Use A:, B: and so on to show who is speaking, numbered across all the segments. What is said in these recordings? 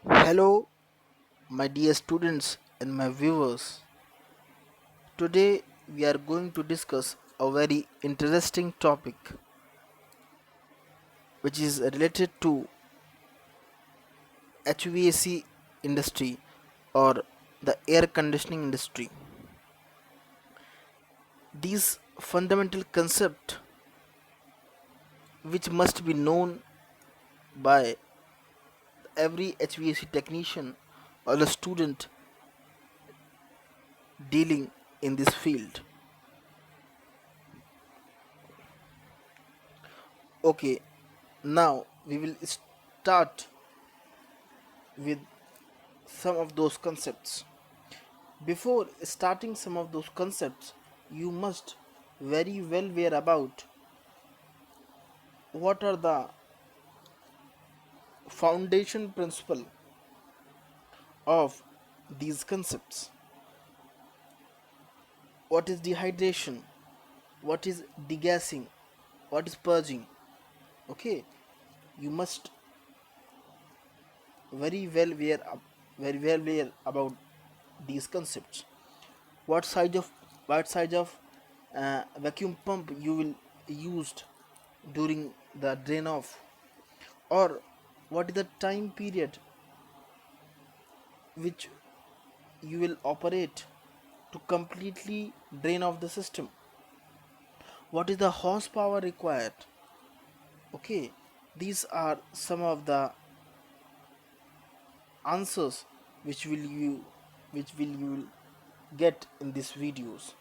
A: Hello, my dear students and my viewers. Today we are going to discuss a very interesting topic which is related to HVAC industry or the air conditioning industry. These fundamental concept which must be known by every HVAC technician or a student dealing in this field. Okay, now we will start with some of those concepts. Before starting some of those concepts, you must very well aware about what are the foundation principle of these concepts. What is dehydration? What is degassing? What is purging? Okay, you must very well aware about these concepts. What size of vacuum pump you will used during the drain off, or what is the time period which you will operate to completely drain off the system, what is the horsepower required. Okay, these are some of the answers which will you get in these videos.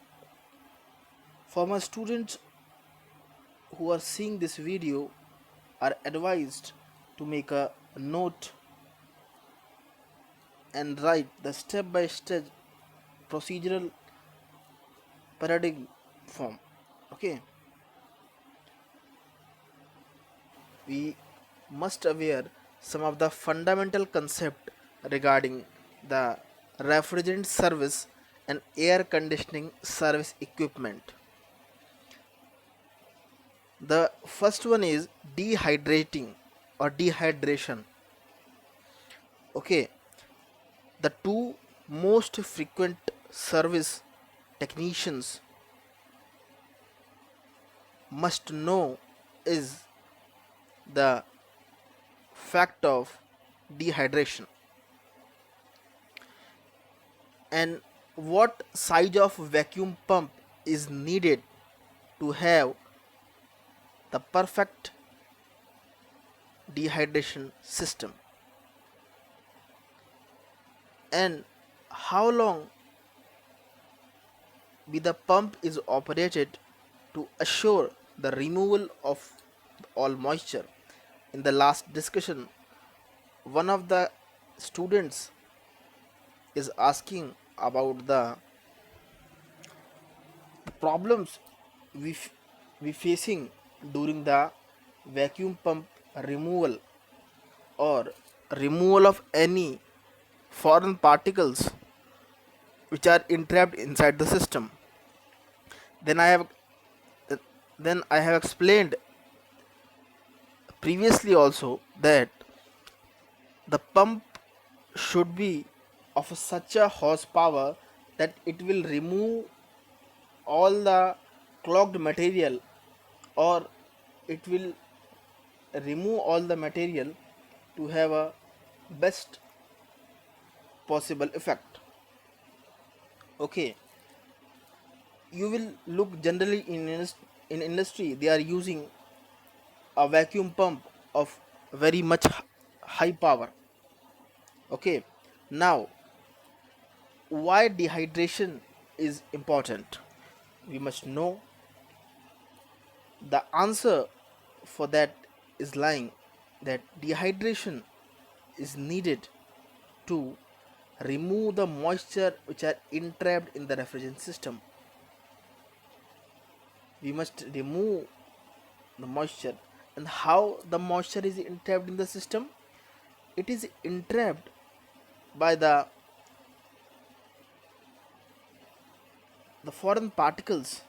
A: For my students who are seeing this video, are advised to make a note and write the step by step procedural paradigm form. Okay, we must aware some of the fundamental concept regarding the refrigerant service and air conditioning service equipment. The first one is dehydrating or dehydration. Okay, the two most frequent service technicians must know is the fact of dehydration and what size of vacuum pump is needed to have the perfect dehydration system, and how long be the pump is operated to assure the removal of all moisture. In the last discussion, one of the students is asking about the problems we facing during the vacuum pump removal or removal of any foreign particles which are entrapped inside the system. then i have then I have explained previously also that the pump should be of such a horsepower that it will remove all the clogged material, or it will remove all the material to have a best possible effect. Okay, you will look generally in industry they are using a vacuum pump of very much high power. Okay, now why dehydration is important, we must know. The answer for that is lying that dehydration is needed to remove the moisture which are entrapped in the refrigerant system. We must remove the moisture. And how the moisture is entrapped in the system? It is entrapped by the foreign particles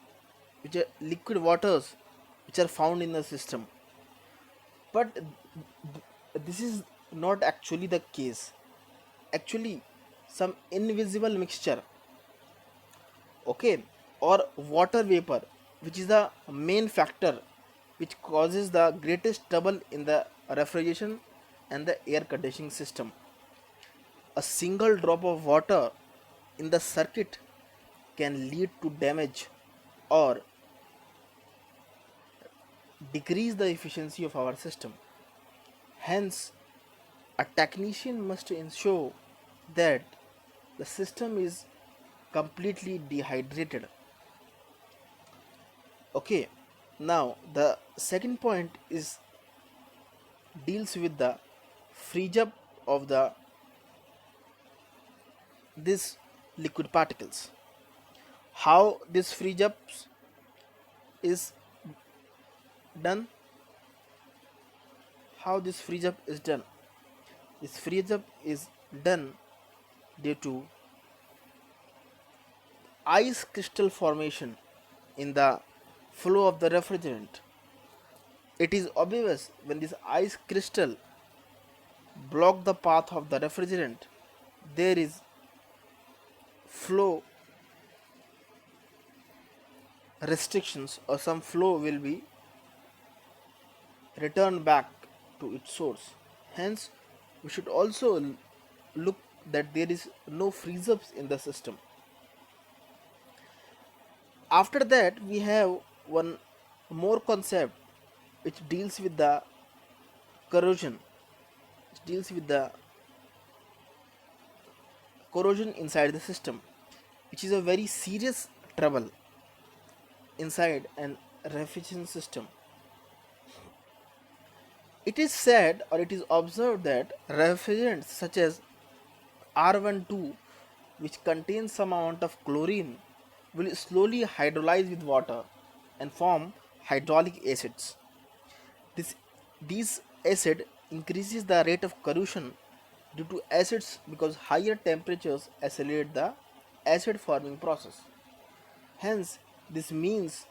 A: which are liquid waters which are found in the system. But this is not actually the case. actually some invisible mixture, okay, or water vapor, which is the main factor which causes the greatest trouble in the refrigeration and the air conditioning system. A single drop of water in the circuit can lead to damage or decrease the efficiency of our system. Hence, a technician must ensure that the system is completely dehydrated. Okay, now the second point is deals with the freeze up of the this liquid particles. How this freeze up is done? How this freeze up is done? This freeze up is done due to ice crystal formation in the flow of the refrigerant. It is obvious when this ice crystal block the path of the refrigerant, there is flow restrictions or some flow will be returned back to its source. Hence, we should also look that there is no freeze ups in the system. After that, we have one more concept which deals with the corrosion, which deals with the corrosion inside the system, which is a very serious trouble inside an refrigeration system. It is said or it is observed that refrigerants such as R12, which contains some amount of chlorine, will slowly hydrolyze with water and form hydraulic acids. These acid increases the rate of corrosion due to acids because higher temperatures accelerate the acid forming process. Hence, this means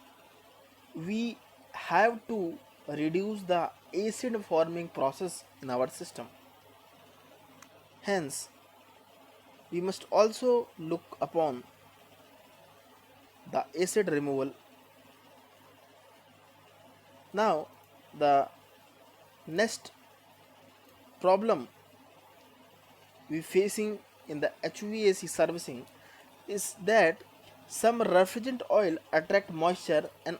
A: we have to reduce the acid forming process in our system. Hence, we must also look upon the acid removal. Now, the next problem we facing in the HVAC servicing is that some refrigerant oil attract moisture and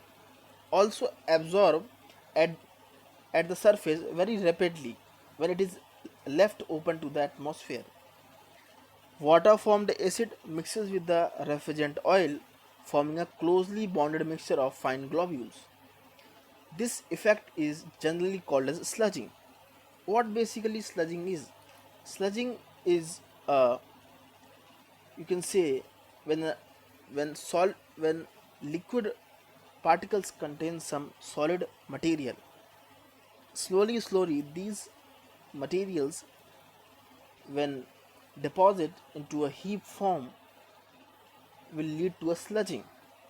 A: also absorb at, at the surface very rapidly when it is left open to the atmosphere. Water formed acid mixes with the refrigerant oil, forming a closely bonded mixture of fine globules. This effect is generally called as sludging. What basically sludging is? Sludging is you can say when when liquid particles contain some solid material. Slowly these materials when deposit into a heap form will lead to a sludging,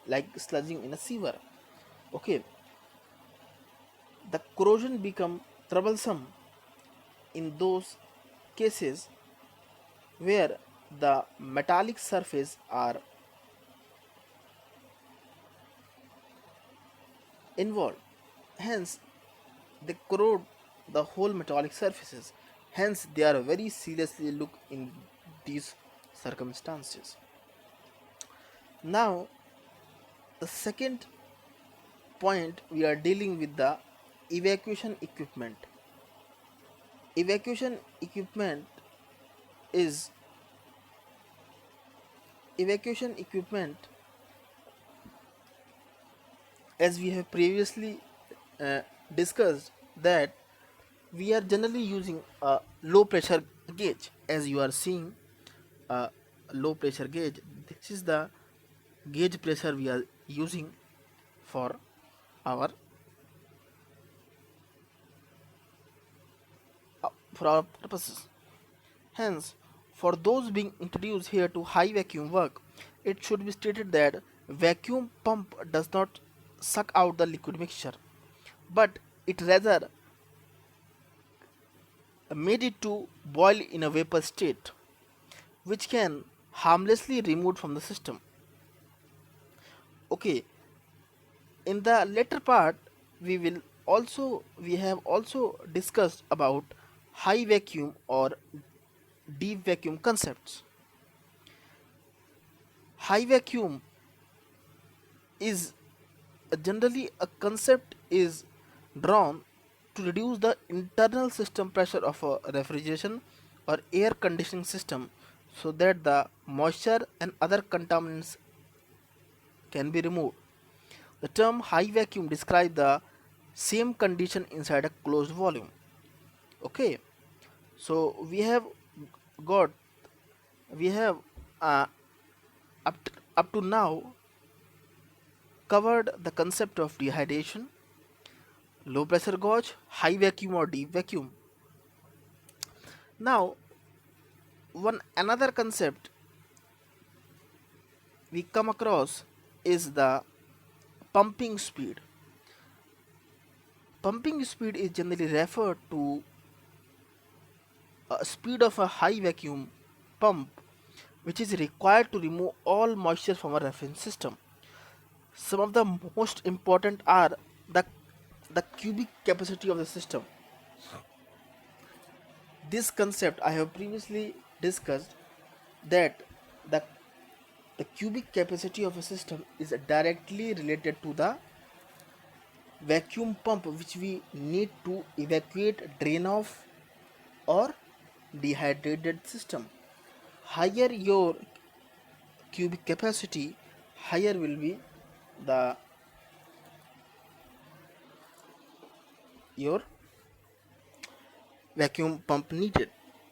A: like sludging in a sewer. Okay, the corrosion become troublesome in those cases where the metallic surface are involved. Hence, they corrode the whole metallic surfaces. Hence, they are very seriously looked in these circumstances. Now, the second point we are dealing with the evacuation equipment. Evacuation equipment is evacuation equipment as we have previously uh, discussed that we are generally using a low pressure gauge. As you are seeing a low pressure gauge, this is the gauge pressure we are using for our for our purposes. Hence, for those being introduced here to high vacuum work, it should be stated that vacuum pump does not suck out the liquid mixture, but it rather made it to boil in a vapor state. which can harmlessly removed from the system. Okay, in the later part we have also discussed about high vacuum or deep vacuum concepts. High vacuum is generally a concept is drawn to reduce the internal system pressure of a refrigeration or air conditioning system so that the moisture and other contaminants can be removed. The term high vacuum describes the same condition inside a closed volume. Okay, so got we have uh, up to now covered the concept of dehydration, low pressure gauge, high vacuum or deep vacuum. Now, one another concept we come across is the pumping speed. Pumping speed is generally referred to a speed of a high vacuum pump which is required to remove all moisture from a reference system. Some of the most important are the, the cubic capacity of the system. This concept I have previously discussed that the, the cubic capacity of a system is directly related to the vacuum pump which we need to evacuate drain off or dehydrated system. Higher your cubic capacity, higher will be the your vacuum pump needed.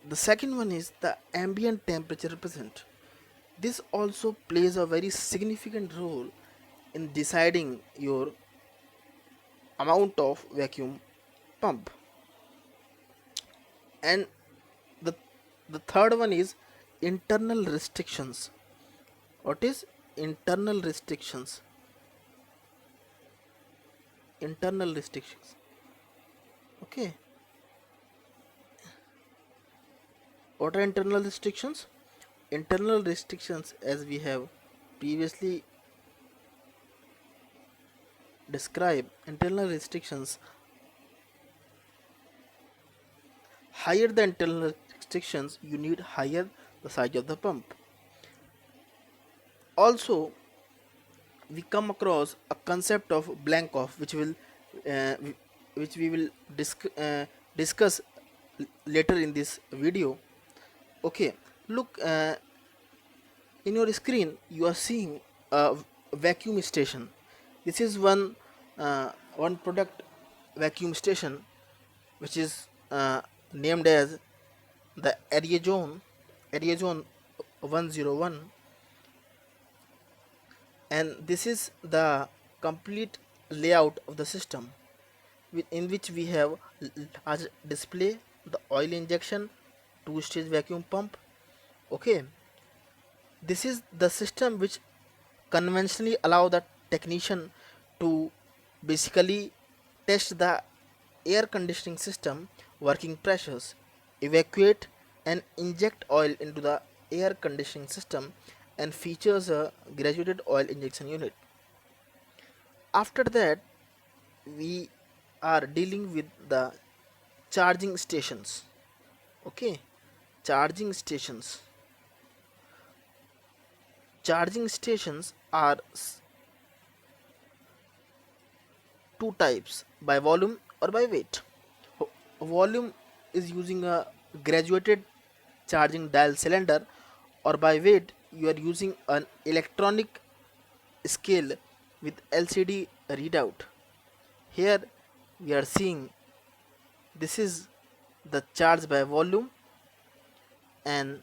A: The second one is the ambient temperature represent. This also plays a very significant role in deciding your amount of vacuum pump. And the the third one is internal restrictions. What is internal restrictions? Internal restrictions. Okay. What are internal restrictions? Internal restrictions, as we have previously described, internal restrictions, higher the internal restrictions, you need higher the size of the pump. Also, we come across a concept of blank off, uh, which we will discuss later in this video. Okay, look, in your screen you are seeing a vacuum station. This is one product vacuum station which is named as the area zone 101, and this is the complete layout of the system in which we have large display, the oil injection, two stage vacuum pump. Okay, this is the system which conventionally allow the technician to basically test the air conditioning system working pressures, evacuate and inject oil into the air conditioning system, and features a graduated oil injection unit. After that, we are dealing with the charging stations. Okay, charging stations. Charging stations are two types, by volume or by weight. Volume is using a graduated charging dial cylinder, or by weight you are using an electronic scale with LCD readout. Here we are seeing this is the charge by volume, and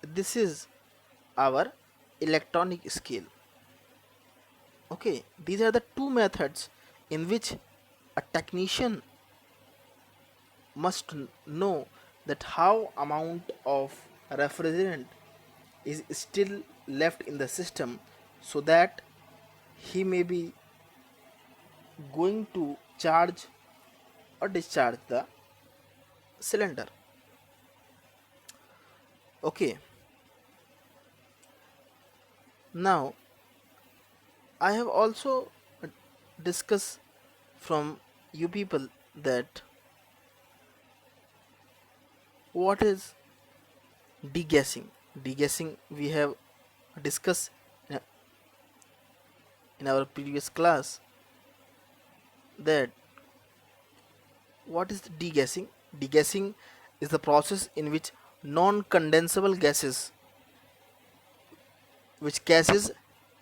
A: this is our electronic scale. Okay, these are the two methods in which a technician must know that how amount of refrigerant is still left in the system so that he may be going to charge or discharge the cylinder. Okay, now I have also discussed from you people that what is degassing. Degassing we have discussed in in our previous class that what is degassing. Degassing is the process in which non-condensable gases, which gases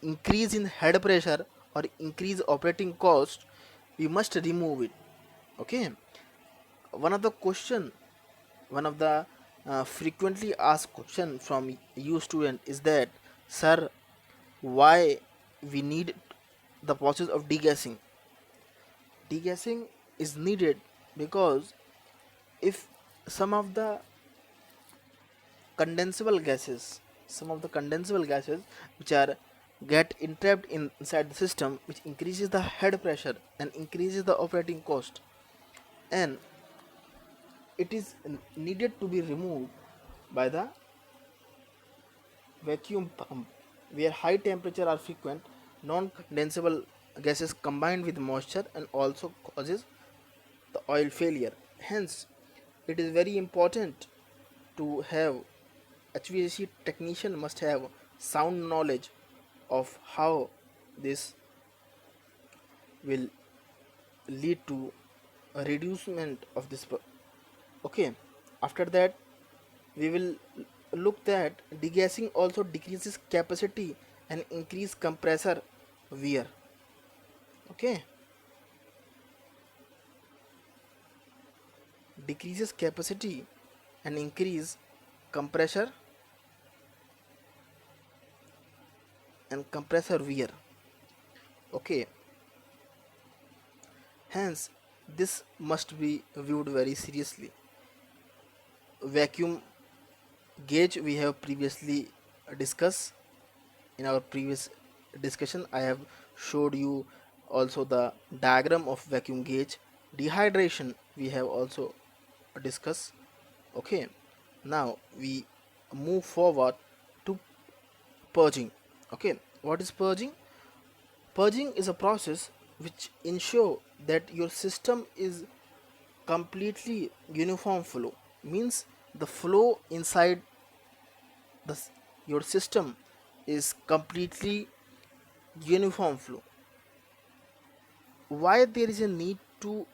A: increase in head pressure or increase operating cost, we must remove it. Okay, one of the question, one of the frequently asked question from you student is that, sir, why we need the process of degassing. Degassing is needed because if some of the condensable gases, some of the condensable gases which are get entrapped inside the system, which increases the head pressure and increases the operating cost, and it is needed to be removed by the vacuum pump, where high temperature are frequent, non-condensable gases combined with moisture and also causes the oil failure. Hence, it is very important to have HVAC technician must have sound knowledge of how this will lead to a reducement of this. Okay, after that we will look that degassing also decreases capacity and increase compressor wear. Okay, decreases capacity and increase compressor and compressor wear. Okay, hence this must be viewed very seriously. Vacuum gauge we have previously discussed in our previous discussion. I have showed you also the diagram of vacuum gauge. Dehydration we have also discussed. Okay, now we move forward to purging. Okay, what is purging? Purging is a process which ensure that your system is completely uniform flow, means the flow inside the your system is completely uniform flow. Why there is a need to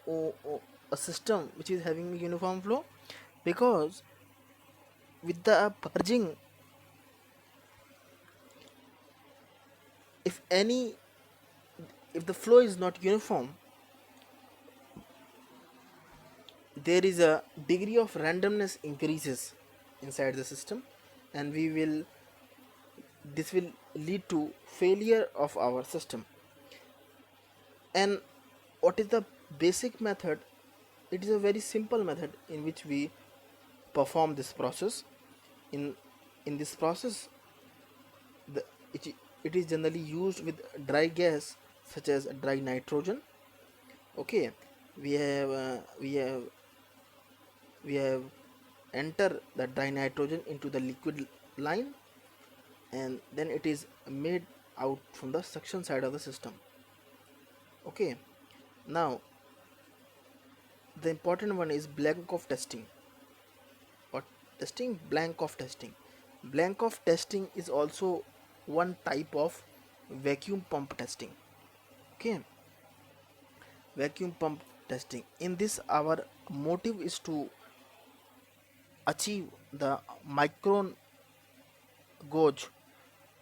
A: a system which is having a uniform flow? Because with the purging, if any, if the flow is not uniform, there is a degree of randomness increases inside the system, and we will, this will lead to failure of our system. And what is the basic method? It is a very simple method in which we perform this process. In in this process, the it is generally used with dry gas such as dry nitrogen. Okay, we have we have enter the dry nitrogen into the liquid line, and then it is made out from the suction side of the system. Okay, now the important one is blank of testing. What testing? Blank of testing. Blank of testing is also one type of vacuum pump testing. Okay, vacuum pump testing, in this our motive is to achieve the micron gauge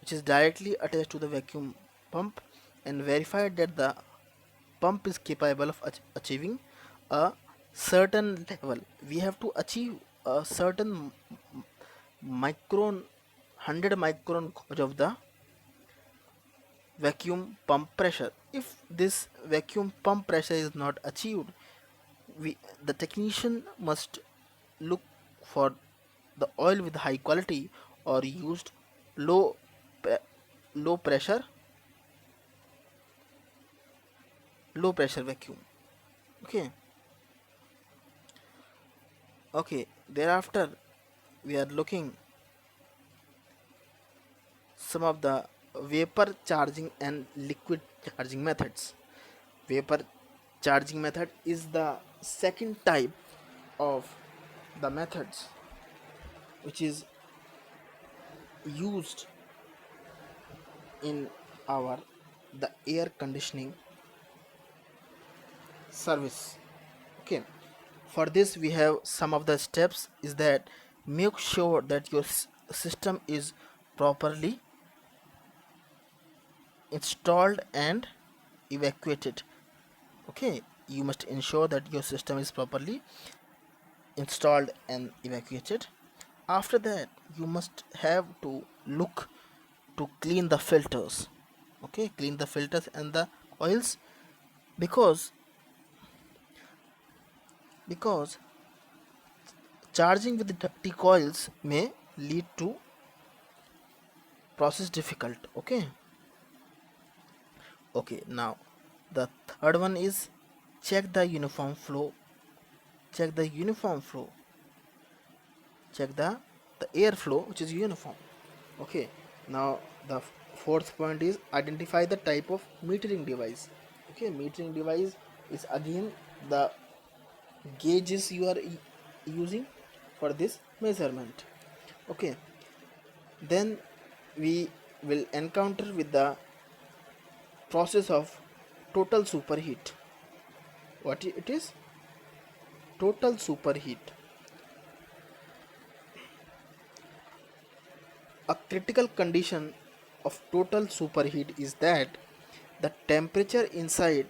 A: which is directly attached to the vacuum pump, and verify that the pump is capable of achieving a certain level. We have to achieve a certain micron, 100 micron gauge of the vacuum pump pressure. If this vacuum pump pressure is not achieved, we, the technician must look for the oil with high quality or used low low pressure, low pressure vacuum. Okay, okay, thereafter we are looking some of the vapor charging and liquid charging methods. Vapor charging method is the second type of the methods which is used in our the air conditioning service. Okay, for this we have some of the steps is that make sure that your system is properly installed and evacuated. Okay, you must ensure that your system is properly installed and evacuated. After that, you must have to look to clean the filters. Okay, clean the filters and the oils, because because charging with dirty coils may lead to process difficult. Okay, now the third one is check the uniform flow. Check the uniform flow. Check the airflow which is uniform. Okay, now the fourth point is identify the type of metering device. Okay, metering device is again the gauges you are using for this measurement. Okay, then we will encounter with the process of total superheat. What it is? Total superheat. A critical condition of total superheat is that the temperature inside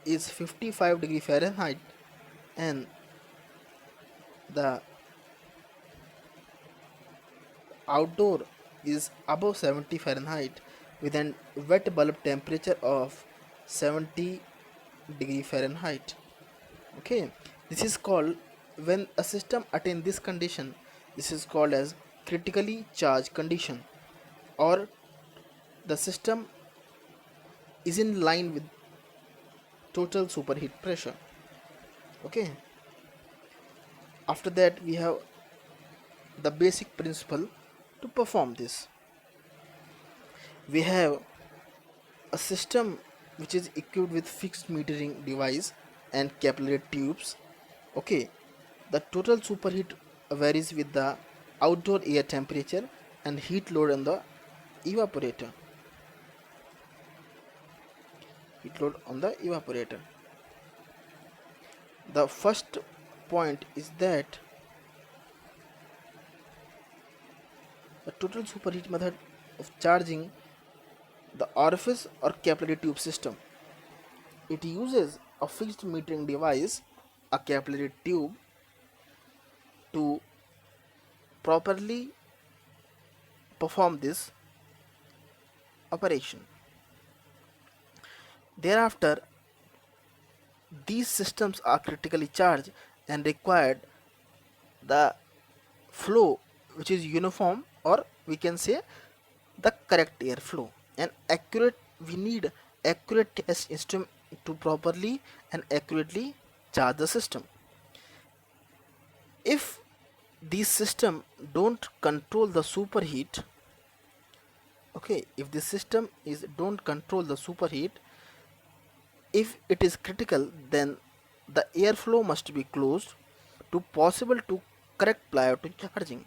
A: is 55 degree Fahrenheit and the outdoor is above 70 Fahrenheit with a wet bulb temperature of 70 degree Fahrenheit. Okay, this is called, when a system attains this condition, this is called as critically charged condition, or the system is in line with total superheat pressure. Okay, after that we have the basic principle to perform this. We have a system which is equipped with fixed metering device and capillary tubes. Okay, the total superheat varies with the outdoor air temperature and heat load on the evaporator. The first point is that the total superheat method of charging the orifice or capillary tube system. It uses a fixed metering device, a capillary tube, to properly perform this operation. Thereafter, these systems are critically charged and required the flow which is uniform, or we can say the correct airflow, and we need accurate test instrument to properly and accurately charge the system. If these system don't control the superheat, okay, if the system is don't control the superheat, if it is critical, then the airflow must be closed to possible to correct prior to charging.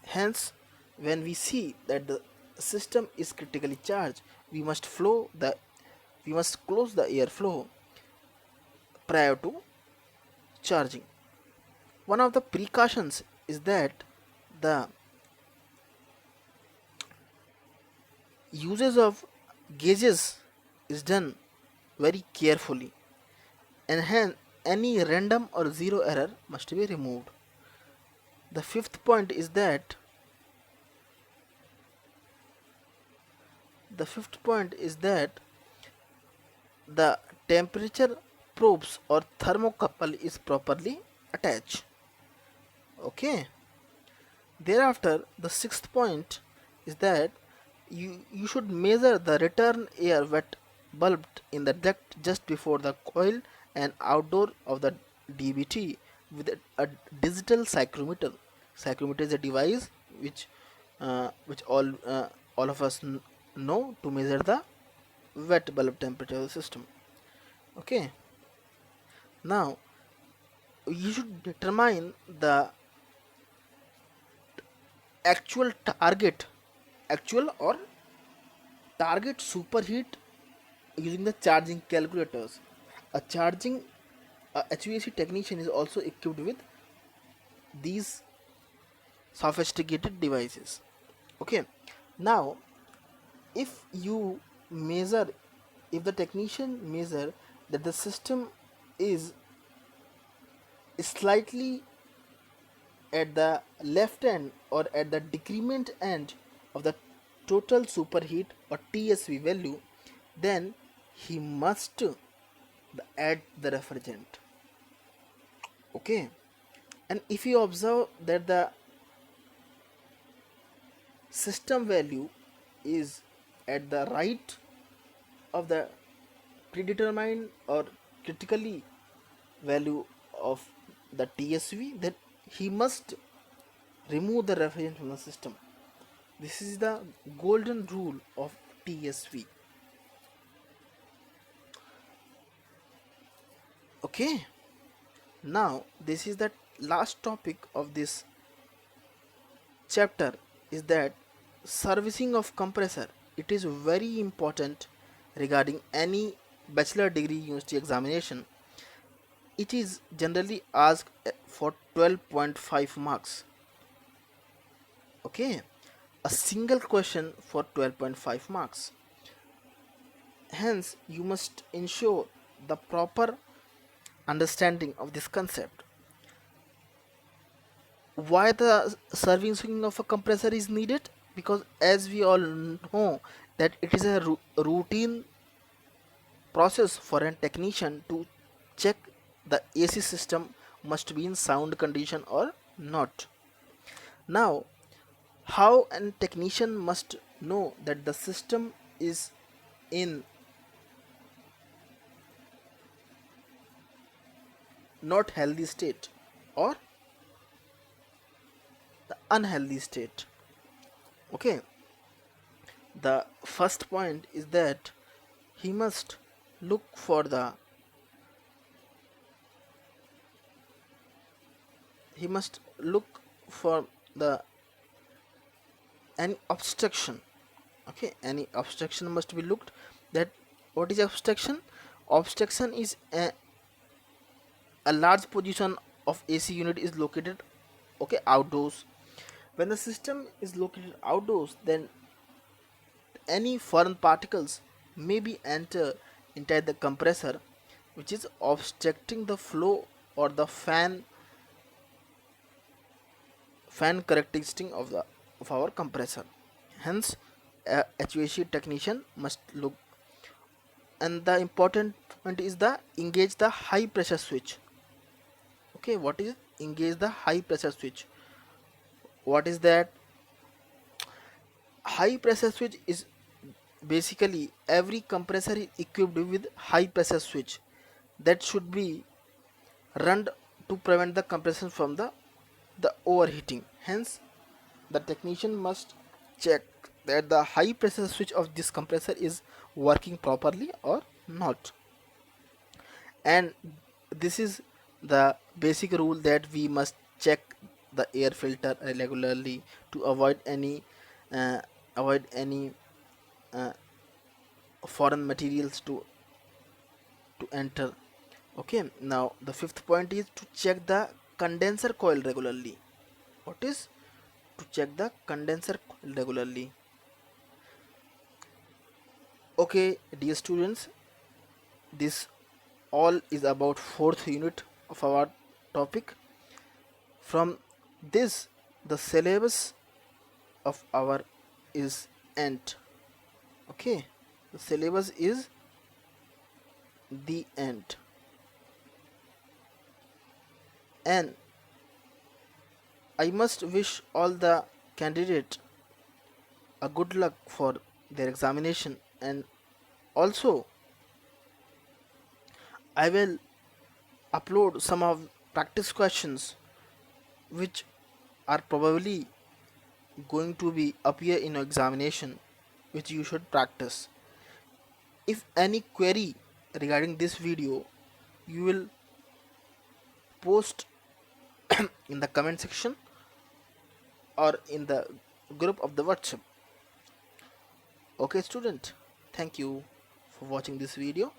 A: Hence, when we see that the system is critically charged, we must close the airflow prior to charging. One of the precautions is that the usage of gauges is done very carefully, and hence any random or zero error must be removed. The fifth point is that the temperature probes or thermocouple is properly attached. Okay, thereafter the sixth point is that you should measure the return air wet bulb in the duct just before the coil and outdoor of the DBT with a digital psychrometer. Psychrometer is a device which which all of us know to measure the wet bulb temperature of the system. Okay, now you should determine the actual target, actual or target superheat using the charging calculators. A charging HVAC technician is also equipped with these sophisticated devices. Okay, now if you measure, if the technician measure that the system is slightly at the left end or at the decrement end of the total superheat or TSV value, then he must add the refrigerant. Okay, and if you observe that the system value is at the right of the predetermined or critically value of the TSV, then he must remove the refrigerant from the system. This is the golden rule of TSV. Okay, now this is the last topic of this chapter, is that servicing of compressor. It is very important regarding any bachelor degree university examination. It is generally asked for 12.5 marks. Okay, a single question for 12.5 marks. Hence you must ensure the proper understanding of this concept. Why the servicing of a compressor is needed? Because as we all know that it is a routine process for a technician to check the AC system must be in sound condition or not. Now, how a technician must know that the system is in not healthy state or the unhealthy state? Okay, the first point is that he must look for the he must look for the any obstruction. Okay, any obstruction must be looked. That what is obstruction? Obstruction is a large position of AC unit is located, okay, outdoors. When the system is located outdoors, then any foreign particles may be enter inside the compressor, which is obstructing the flow or the fan characteristic of our compressor. Hence a HVAC technician must look. And the important point is the engage the high pressure switch. Okay, what is engage the high pressure switch? What is that? High pressure switch is basically every compressor is equipped with high pressure switch that should be run to prevent the compression from the overheating. Hence the technician must check that the high pressure switch of this compressor is working properly or not. And this is the basic rule that we must check the air filter regularly to uh, avoid any uh, foreign materials to enter. Okay, now the fifth point is to check the condenser coil regularly. What is to check the condenser coil regularly? Okay, dear students, this all is about fourth unit of our topic. From this, the syllabus of our is end. Okay, the syllabus is the end. And I must wish all the candidate a good luck for their examination, and also I will upload some of practice questions which are probably going to be appear in your examination, which you should practice. If any query regarding this video, you will post in the comment section or in the group of the WhatsApp. Okay student, thank you for watching this video.